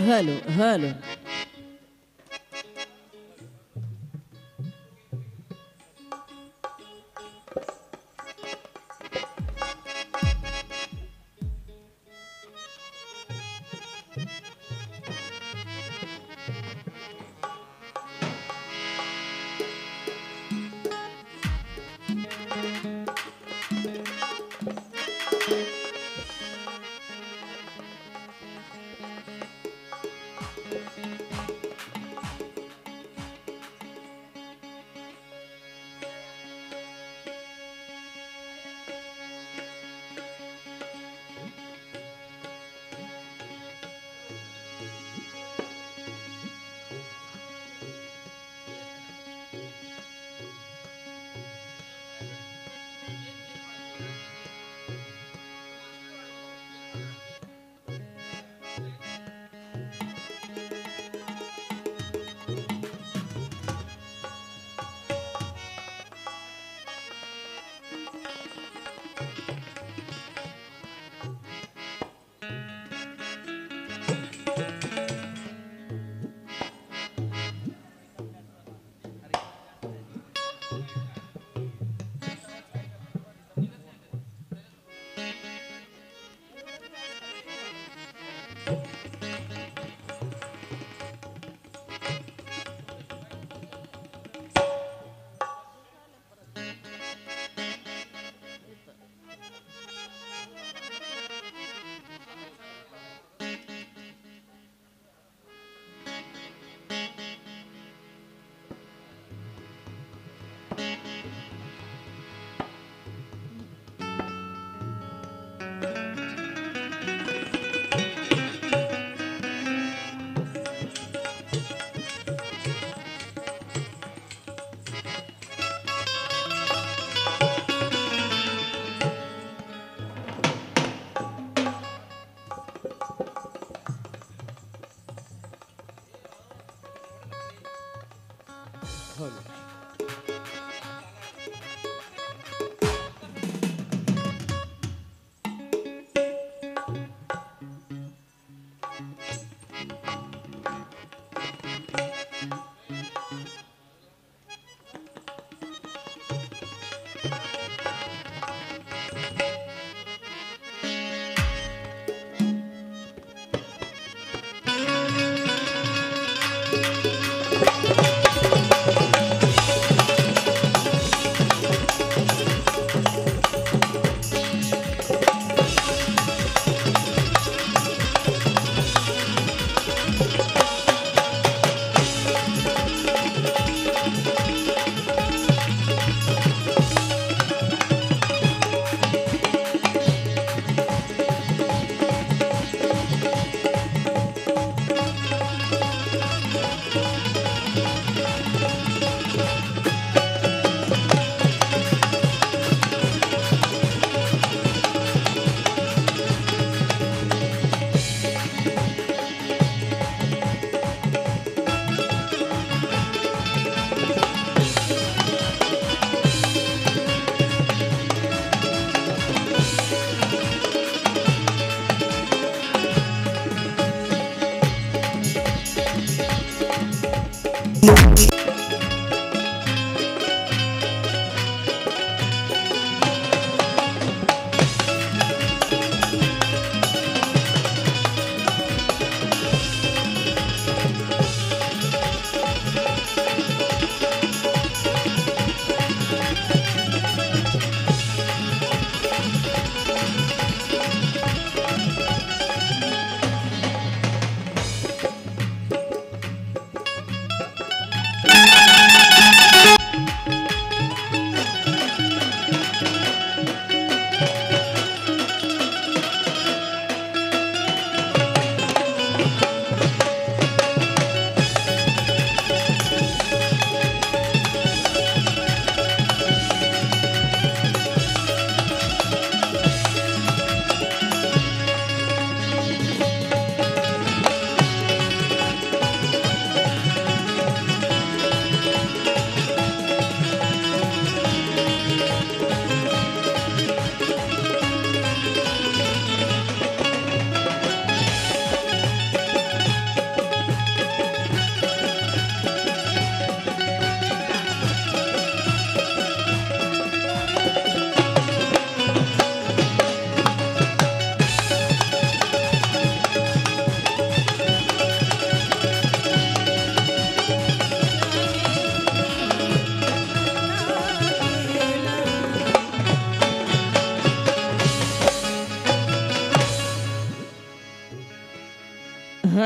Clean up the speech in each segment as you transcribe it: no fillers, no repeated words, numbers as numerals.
Hello hello.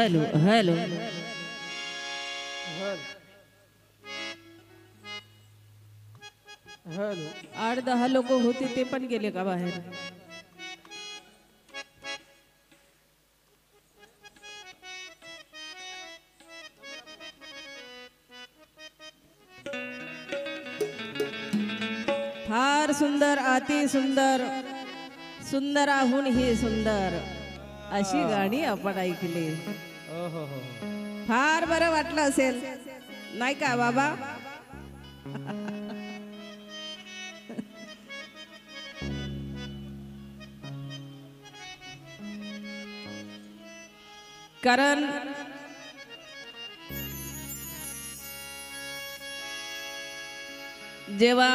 Hello hello hello 8-10 लोक होते ते पण गेले का बाहेर? फार सुंदर, अति सुंदर, सुंदराहून ही सुंदर अशी गाणी आपण ऐकली. फार बरं वाटलं असेल नाही का बाबा? कारण जेव्हा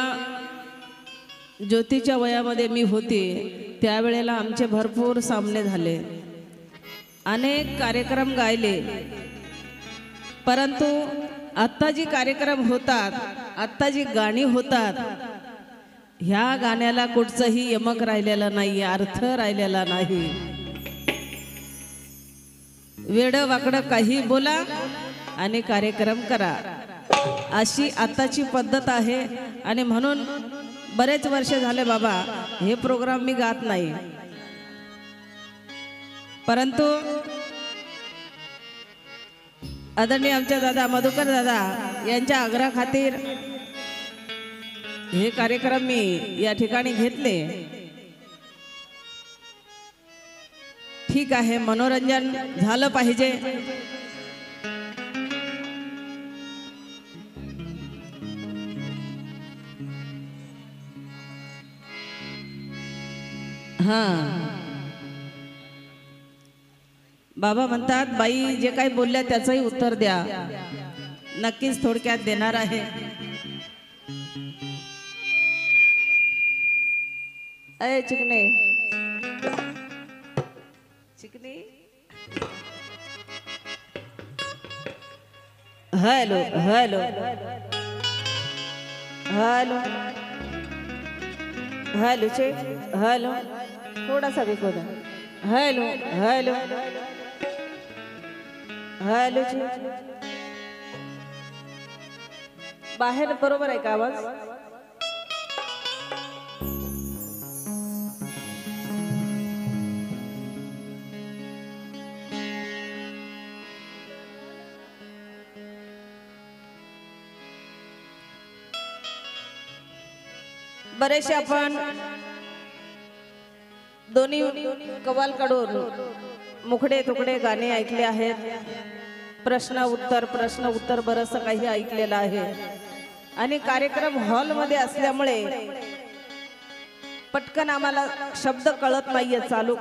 ज्योतीच्या वयामध्ये मी होते त्यावेळेला आमचे भरपूर सामने झाले, अनेक कार्यक्रम गायले. परंतु आत्ता जी कार्यक्रम होतात, आत्ता जी गाणी होतात, ह्या गाण्याला कुठचंही यमक राहिलेला नाही, अर्थ राहिलेला नाही. वेडं वाकडं काही बोला आणि कार्यक्रम करा अशी आताची पद्धत आहे. आणि म्हणून बरेच वर्ष झाले बाबा हे प्रोग्राम मी गात नाही. परंतु आदरणीय आमच्या दादा मधुकर दादा यांच्या आग्रहा खातीर हे कार्यक्रम मी या ठिकाणी घेतले. ठीक आहे, मनोरंजन झालं पाहिजे. बाबा म्हणतात बाई जे काही बोलल्या त्याचंही उत्तर द्या. नक्कीच थोडक्यात देणार आहे. अय चिकने चिकनी hello hello hello hello check hello थोडासा भी खोदा. हॅलो हॅलो हॅलो बाहेर बरोबर आहे का आवाज? बरेचसे आपण दोन्ही कवालकडून मुखडे तुकडे गाणे ऐकले आहेत. प्रश्न उत्तर बरंच काही ऐकलेलं आहे. आणि कार्यक्रम हॉलमध्ये असल्यामुळे पटकन आम्हाला शब्द कळत नाहीये चालू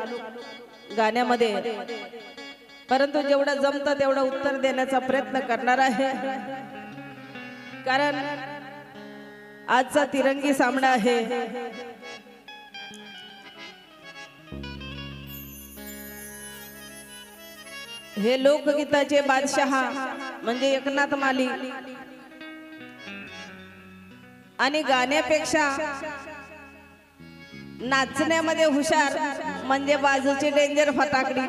गाण्यामध्ये. परंतु जेवढं जमतं तेवढं उत्तर देण्याचा प्रयत्न करणार आहे. कारण आजचा तिरंगी सामना आहे. हे लोकगीताचे बादशाह म्हणजे एकनाथ माली आणि गाण्यापेक्षा नाचण्यामध्ये हुशार म्हणजे बाजूची डेंजर फटाकडी.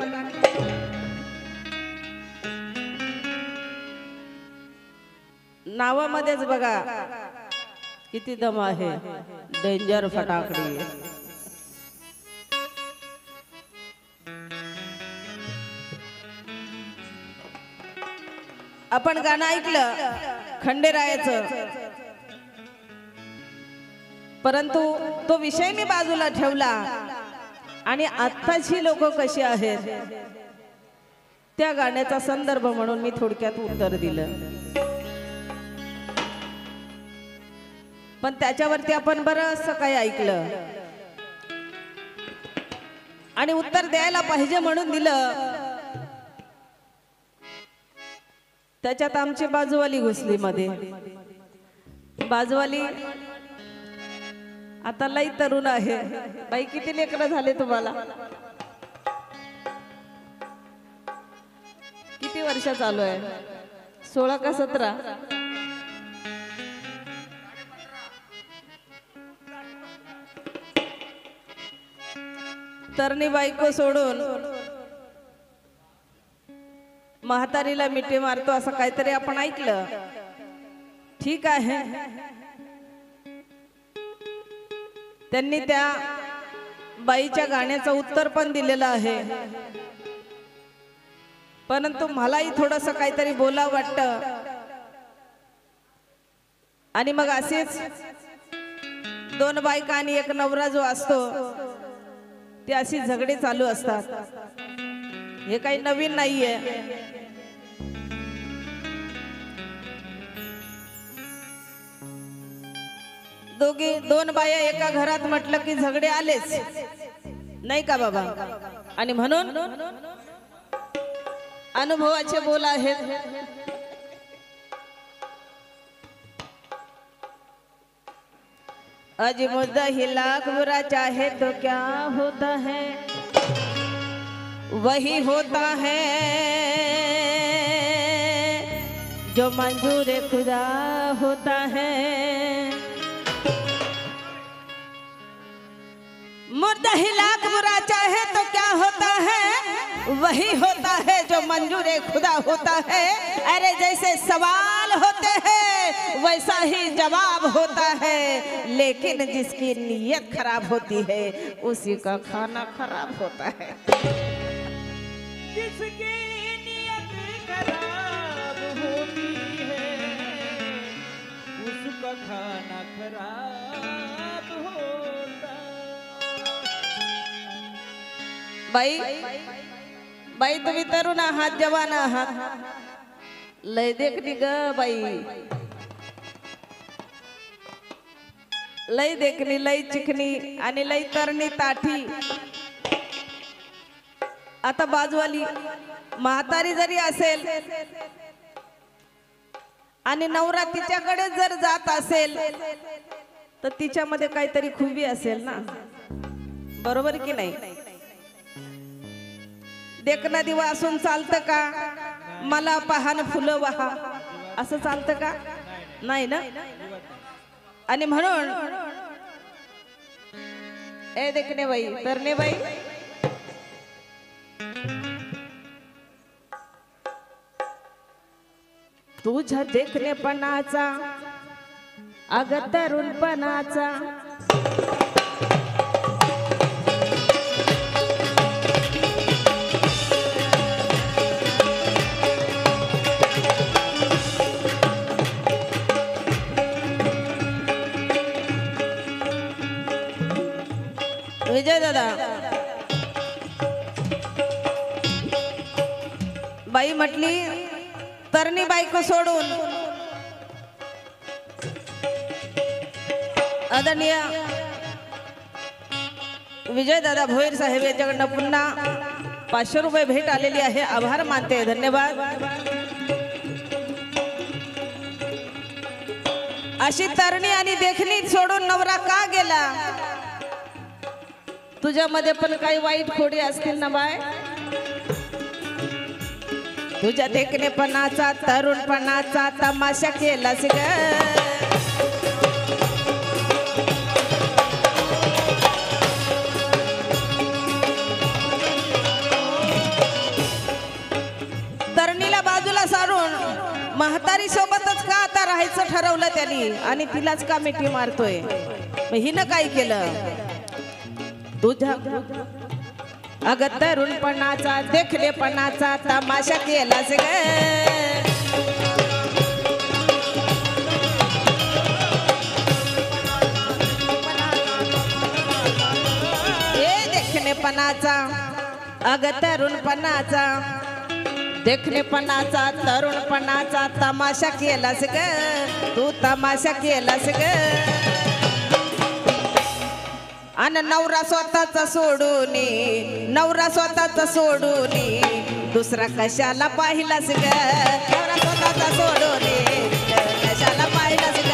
नावामध्येच बघा किती दम आहे, डेंजर फटाकडी. आपण गाणं ऐकलं खंडेरायाचं, परंतु तो विषय मी बाजूला ठेवला आणि आत्ताची लोक कशी आहेत त्या गाण्याचा संदर्भ म्हणून मी थोडक्यात उत्तर दिलं. पण त्याच्यावरती आपण बरंच काही ऐकलं आणि उत्तर द्यायला पाहिजे म्हणून दिलं. त्याच्यात आमची बाजूवाली घुसली मध्ये. बाजूवाली आता लई तरुण आहे. बाई किती लेकरं झाले तुम्हाला? किती वर्ष चालू आहे? 16 का 17? तरणी बायको सोडून म्हातारीला मिठी मारतो असं काहीतरी आपण ऐकलं. ठीक आहे, त्यांनी त्या बाईच्या गाण्याचं उत्तर पण दिलेलं आहे, परंतु मलाही थोडस काहीतरी बोलावं वाटतं. आणि मग असेच दोन बायका आणि एक नवरा जो असतो ते अशी झगडे चालू असतात. हे काही नवीन नाहीये. दोन बाया एका घरात म्हटलं की झगडे आलेच, नाही का बाबा? आणि म्हणून अनुभवाचे बोल आहेत. आज मुद्दा ही लाख बुरा चाहे तो क्या होता है, वही होता है जो मंजूर खुदा होता है. मुद्दा ही लाख बुरा चाहे तो क्या होता है, वही होता है जो मंजूर खुदा होता है. अरे जैसे सवाल होते हैं वैसा ही जवाब होता है, लेकिन जिसकी नीयत खराब होती है उसी का खाना खराब होता है. जिसकी नीयत खराब होती है उसका खाना खराब होता. बाई बाई, तुम्ही तरुण आहात, जवान आहात, लय देखणी ग बाई, लय देखणी, लय चिकनी आणि लय तरणी ताठी. आता बाजूवाली म्हातारी जरी असेल आणि नवरा तिच्याकडे जर जात असेल तर तिच्यामध्ये काहीतरी खुबी असेल ना, बरोबर की नाही? देखना दिवा असून चालतं का? मला पहान फुलं वाहा असं चालतं का? नाही ना. आणि म्हणून ए देखणे बाई, तरणे बाई, तुझ्या देखणेपणाचा अग तरुणपणाचा विजय दादा. बाई म्हटली तरणी बायको सोडून आदरणीय विजय दादा भोईर साहेब यांच्याकडनं पुन्हा 500 रुपये भेट आलेली आहे. आभार मानते, धन्यवाद. अशी तरणी आणि देखणी सोडून नवरा का गेला? तुझ्यामध्ये पण काही वाईट खोडी असतील ना बाय. तुझ्या देखणेपणाचा तरुणपणाचा तमाशा केलास ग. तरणीला बाजूला सारून म्हातारी सोबतच का आता राहायचं ठरवलं त्यांनी आणि तिलाच का मिठी मारतोय? हिनं काय केलं? तुझ्या अग तरुणपणाचा देखणेपणाचा तमाशा केलास ग. हे देखणेपणाचा अग तरुणपणाचा देखणेपणाचा तरुणपणाचा तमाशा केलास ग. तू तमाशा केलास ग. अन नवरा स्वतःचा सोडून, नवरा स्वतःचा सोडून दुसरा कशाला पाहिलास ग. नवरा स्वतःचा सोडून कशाला पाहिलास ग.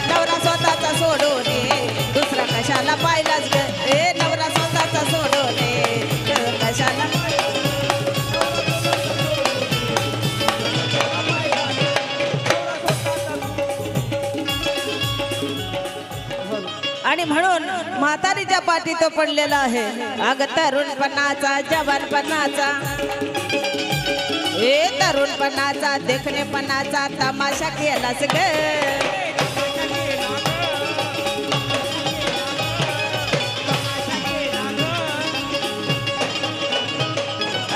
नवरा स्वतःचा सोडून दुसरा कशाला पाहिलास ग. ए नवरा स्वतःचा सोडून कशाला. आणि म्हणून म्हातारीच्या पाठी तो पडलेला आहे. अग तरुणपणाचा जवानपणाचा ए तरुणपणाचा देखणेपणाचा तमाशा केलास ग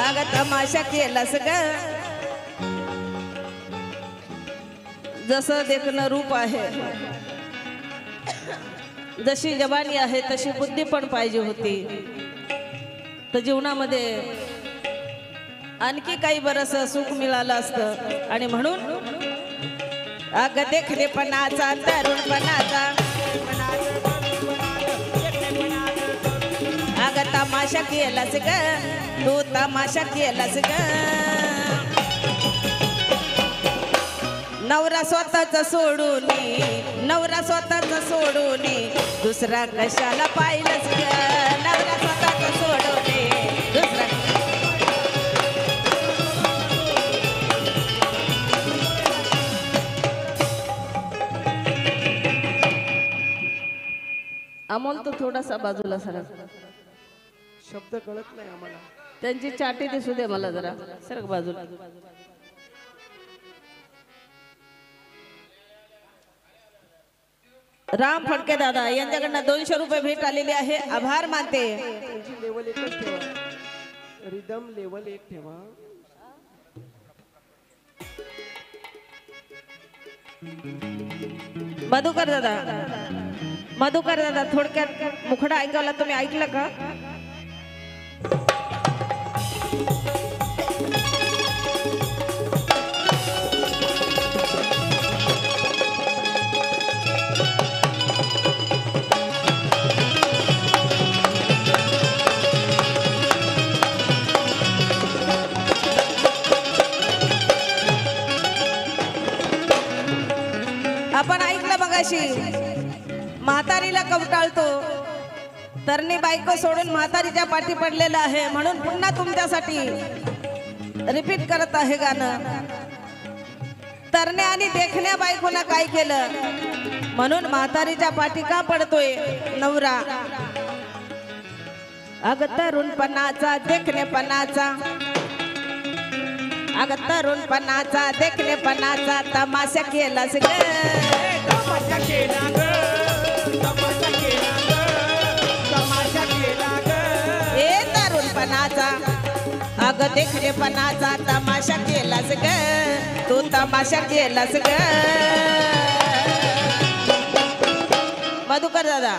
अग तमाशा केलास ग जसं देखणं रूप आहे जशी जवानी आहे तशी बुद्धी पण पाहिजे होती तर जीवनामध्ये आणखी काही बरस सुख मिळालं असतं आणि म्हणून अग देखणेपणाचा तरुणपणाचा अग तमाशा केलास ग तू तमाशा केलास ग नवरा स्वतःच सोडून दुसरा कशाला पाहिलंच ग नवरा स्वतःच सोडून दुसरा अमोल तो थोडासा बाजूला सरक शब्द कळत नाही आम्हाला त्यांची चाटी दिसू दे मला जरा सरक बाजूला राम फडके दादा यांच्याकडनं 200 रुपये भेट आलेली आहे आभार मानते त्यांची लेवल एकच ठेवा रिदम लेवल एक ठेवा मधुकर दादा थोडक्यात मुखडा ऐकायला तुम्ही ऐकलं का आपण ऐकलं मगाशी म्हातारीला कवटाळतो तरणी बायको सोडून म्हातारीच्या पाठी पडलेला आहे म्हणून पुन्हा तुमच्यासाठी रिपीट करत आहे गाणं तरणे आणि देखण्या बायकोला काय केलं म्हणून म्हातारीच्या पाठी का पडतोय नवरा अग तरुणपणाचा देखणेपणाचा अग तरुणपणाचा देखणेपणाचा तमाशा केलास ग तमाशा केला ग तमाशा केला ग तमाशा केला ग ए तरुणपणाचा अग देखणेपणाचा तमाशा केलास ग तू तमाशा केलास ग मधुकर दादा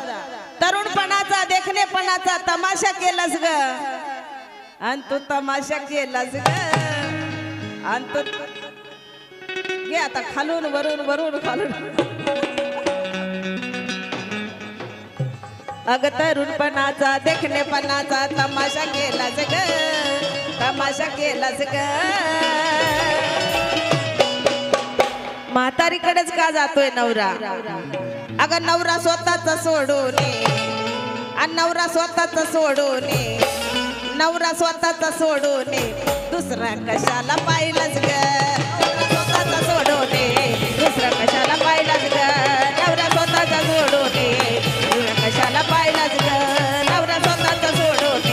तरुणपणाचा देखणेपणाचा तमाशा केलास ग आणि तू तमाशा केलास ग आणि तू घे आता खालून वरून खालून अग तरुणपणाचा देखणेपणाचा तमाशा केलास ग तमाशा केलास ग म्हातारीकडेच का जातोय नवरा अग नवरा स्वतःचा सोडून आणि नवरा स्वतःचा सोडून नवरा स्वतःचा सोडून दुसरा कशाला पाहिलंच ग स्वतःचा सोडून दुसरा कशाला पाहिलाच ग नवरा स्वतःचा सोडून दुसरा कशाला पाहिलाच ग नवरा स्वतःचा सोडून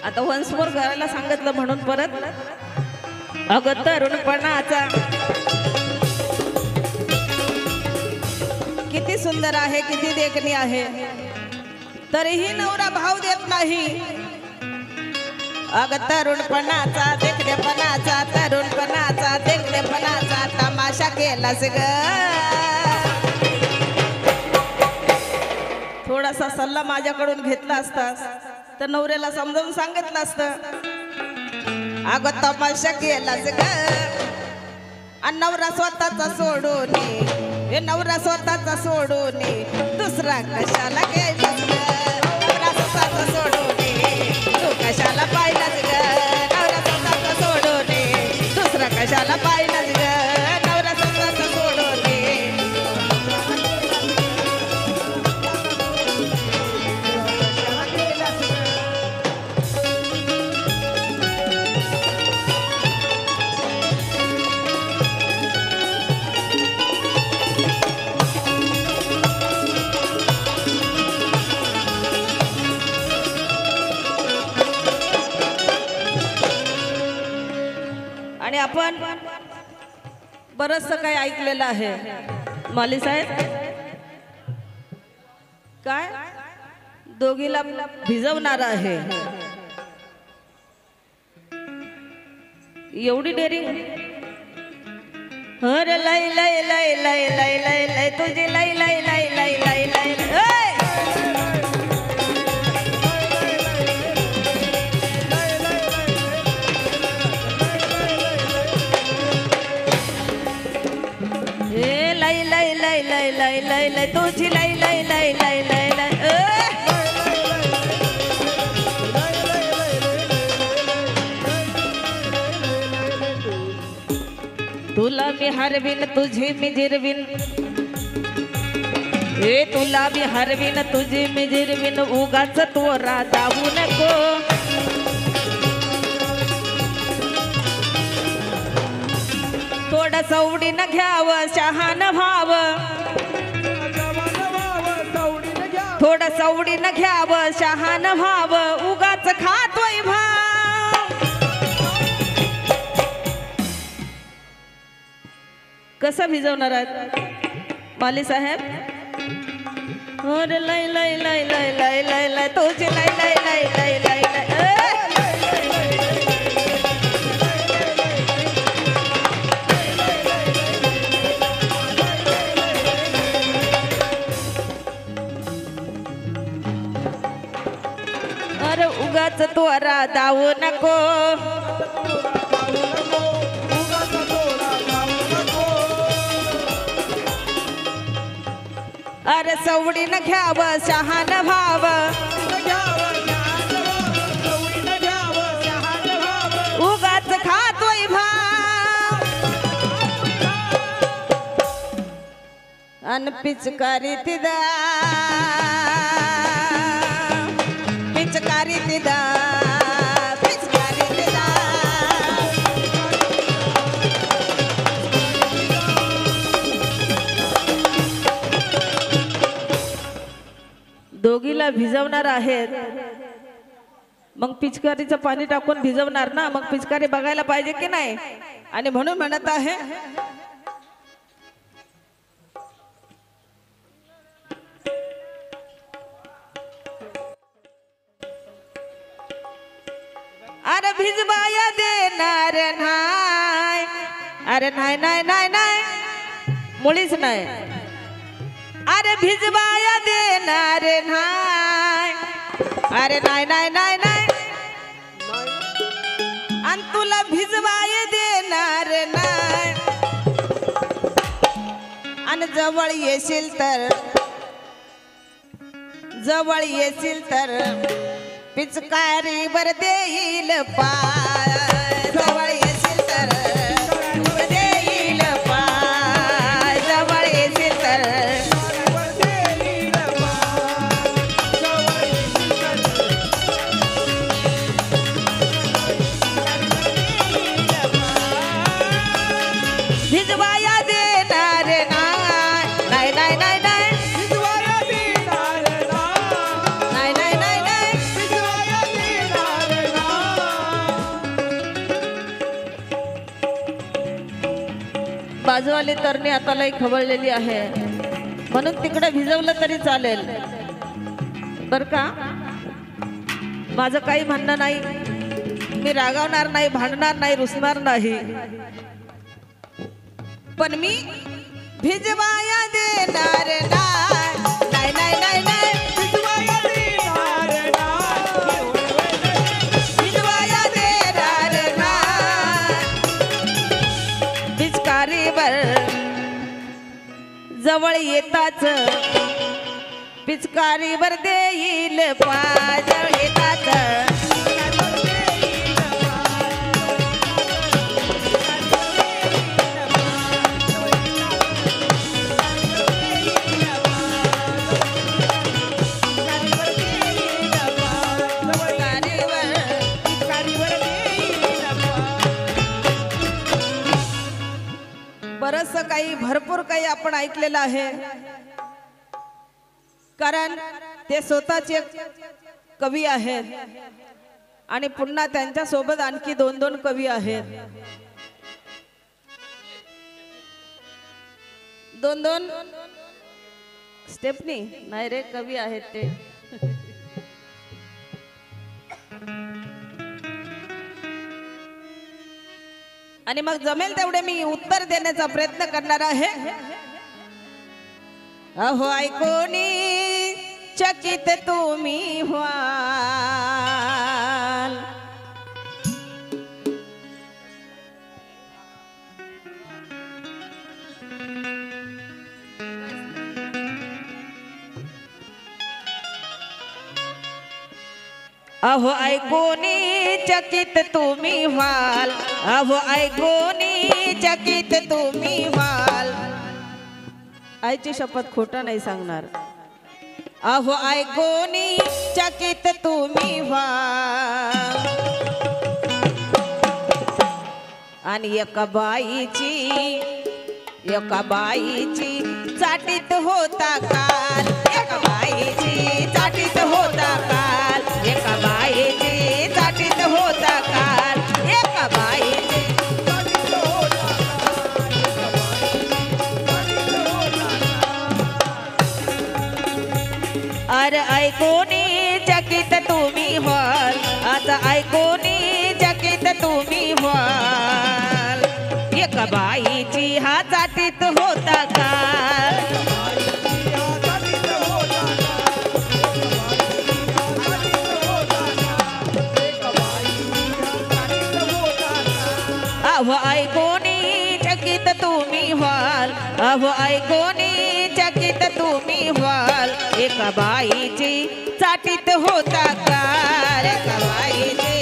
आता वन्स मोर करायला सांगितलं म्हणून परत अग तरुणपणाचा किती सुंदर आहे किती देखणी आहे तरीही नवरा भाव देत नाही अग तरुणपणाचा देखणेपणाचा तरुणपणाचा देखणेपणाचा तमाशा केलास ग थोडासा सल्ला माझ्याकडून घेतला असतास तर नवऱ्याला समजावून सांगितलं असतं अगं तमाशा केलास ग आणि नवरा स्वतःचा सोडून हे नवरा स्वतःचा सोडून दुसरा कशाला घ्यायचाच ग नवरा स्वतःचा सोडून तू कशाला पाहिलाच ग नवरा स्वतःचा सोडून दुसरा कशाला पाहिलाच ग नवरा स्वतःचा सोडून आणि आपण बरचसं काही ऐकलेलं आहे माली साहेब काय दोघीला भिजवणार आहे एवढी डेअरिंग अरे लय लय लय लय लय लय लय तुझी लय लय लय लय लय लय लय लय लय लय लय लय तुझी लय लय लय लय लय लय तुला मी हरवीन तुझी मी जिरवीन हे तुला मी हरवीन तुझी मी जिरवीन उगाच तोरा दाबू नको थोडं सवडीनं घ्यावं शहान भाव थोडं सवडीनं घ्यावं शहान भाव उगाच खातोय भाव कसं भिजवणार आहेत माली साहेब अरे लय लय लय लय लय लय लय तुझी लय लय लय लय लय लय उगाच तोरा दावू नको अरे सवडीनं घ्यावं शहान भाव उगाच खातोय भाव अन पिचकारी तिदा पिचकारी तिदा पिचकारी तिदा दोघीला भिजवणार आहेत मग पिचकारीचं पाणी टाकून भिजवणार ना मग पिचकारी बघायला पाहिजे की नाही आणि म्हणून म्हणत आहे अरे भिजवाया देणार नाही अरे नाही नाही नाही नाही मुळीच नाही अरे भिजवाया देणार नाही अरे नाही नाही नाही नाही आणि तुला भिजवाय देणार नाही आणि जवळ येशील तर पिचकारी बर देईल पाय जवळ येशील तर देईल पाय जवळ येशील तर भिजवाया देणार नाही नाही नाही नाही भिजवाया देणार नाही नाही नाही नाही भिजवाया देणार बाजूवाली तरणी आता लई खवळलेली आहे म्हणून तिकडे भिजवलं तरी चालेल बर का माझं काही म्हणणं नाही मी रागावणार नाही भांडणार नाही रुसणार नाही पण मी भिजवाया देणार नाही नाही नाही नाही भिजवाया देणार भिजवाया देणार पिचकारी जवळ येताच पिचकारीवर देईल पाय जवळ येताच बरंच काही भरपूर काही आपण ऐकलेलं आहे कारण ते स्वतःचे कवी आहेत आणि पुन्हा त्यांच्या सोबत आणखी 2 कवी आहेत 2 स्टेपनी नाही रे कवी आहेत ते आणि मग जमेल तेवढे मी उत्तर देण्याचा प्रयत्न करणार आहे अहो ऐकोनी चकित तुम्ही व्हाल अहो ऐकोनी चकित तुम्ही व्हाल अहो ऐकोनी चकित तुम्ही व्हाल आईची शपथ खोटा नाही सांगणार अहो ऐकोनी चकित तुम्ही व्हाल आणि एका बाईची चाटीत होता काल एका बाईची चाटीत होता काल एका बाईची चाटीत होता काल एका बाईची अरे ऐकोनी चकित तुम्ही व्हाल आता ऐकोनी चकित तुम्ही व्हाल एका बाईची हा चाटीत होता काल अहो ऐकोनी चकित तुम्ही व्हाल अहो ऐकोनी चकित तुम्ही व्हाल एका बाईची चाटीत होता काल एका बाईची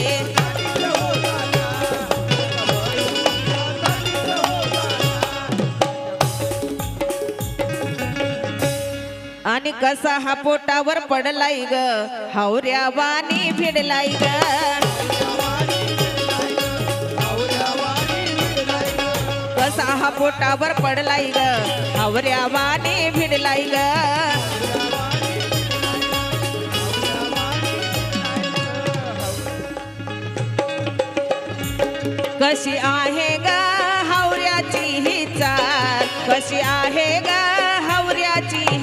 आणि कसा हा पोटावर पडलाय ग हावऱ्या वाणी भिडलाय ग कसा हा पोटावर पडलाय ग हावऱ्या वाणी भिडलाय ग कशी आहे ग हावऱ्याची ही चाल कशी आहे ग हावऱ्याची